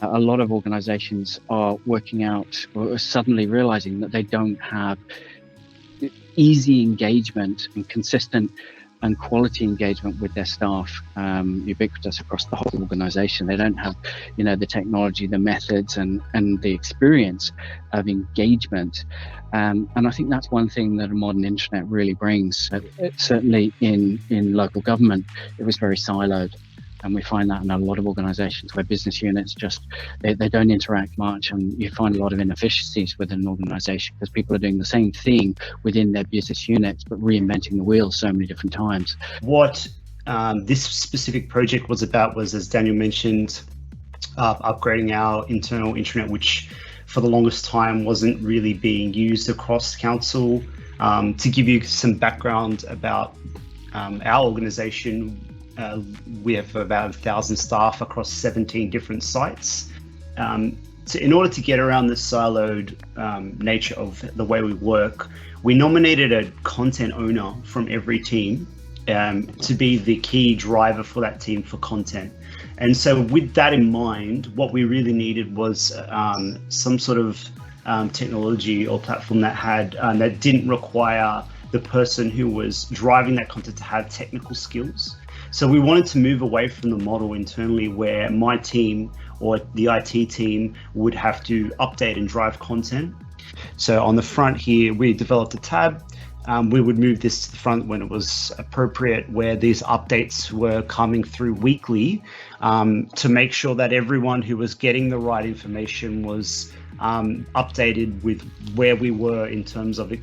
A lot of organizations are working out or are suddenly realizing that they don't have easy engagement and consistent and quality engagement with their staff, ubiquitous across the whole organization. They don't have, the technology, the methods, and the experience of engagement. And I think that's one thing that a modern intranet really brings. Certainly in local government, it was very siloed. And we find that in a lot of organizations where business units they don't interact much, and you find a lot of inefficiencies within an organization because people are doing the same thing within their business units, but reinventing the wheel so many different times. What this specific project was about was, as Daniel mentioned, upgrading our internal intranet, which for the longest time wasn't really being used across council. To give you some background about our organization, we have about 1,000 staff across 17 different sites. So in order to get around the siloed nature of the way we work, we nominated a content owner from every team to be the key driver for that team for content. And so with that in mind, what we really needed was some sort of technology or platform that didn't require the person who was driving that content to have technical skills. So we wanted to move away from the model internally where my team or the IT team would have to update and drive content. So on the front here, we developed a tab. We would move this to the front when it was appropriate, where these updates were coming through weekly to make sure that everyone who was getting the right information was updated with where we were in terms of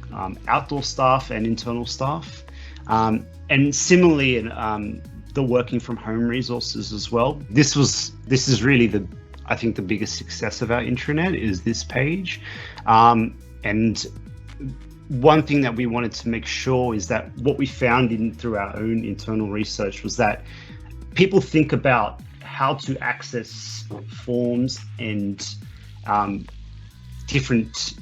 outdoor staff and internal staff. And similarly, the working from home resources as well. This is really I think the biggest success of our intranet is this page. And one thing that we wanted to make sure is that what we found through our own internal research was that people think about how to access forms and different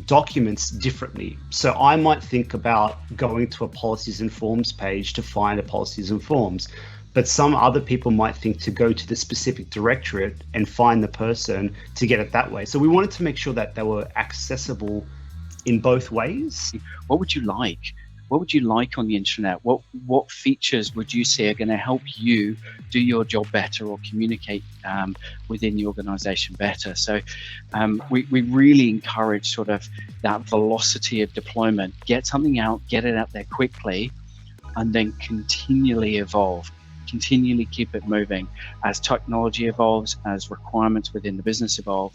documents differently. So I might think about going to a policies and forms page to find a policies and forms, but some other people might think to go to the specific directorate and find the person to get it that way. So we wanted to make sure that they were accessible in both ways. What would you like? What would you like on the intranet? What features would you say are going to help you do your job better or communicate within the organization better? So we really encourage sort of that velocity of deployment. Get something out, get it out there quickly, and then continually evolve. Continually keep it moving as technology evolves, as requirements within the business evolve.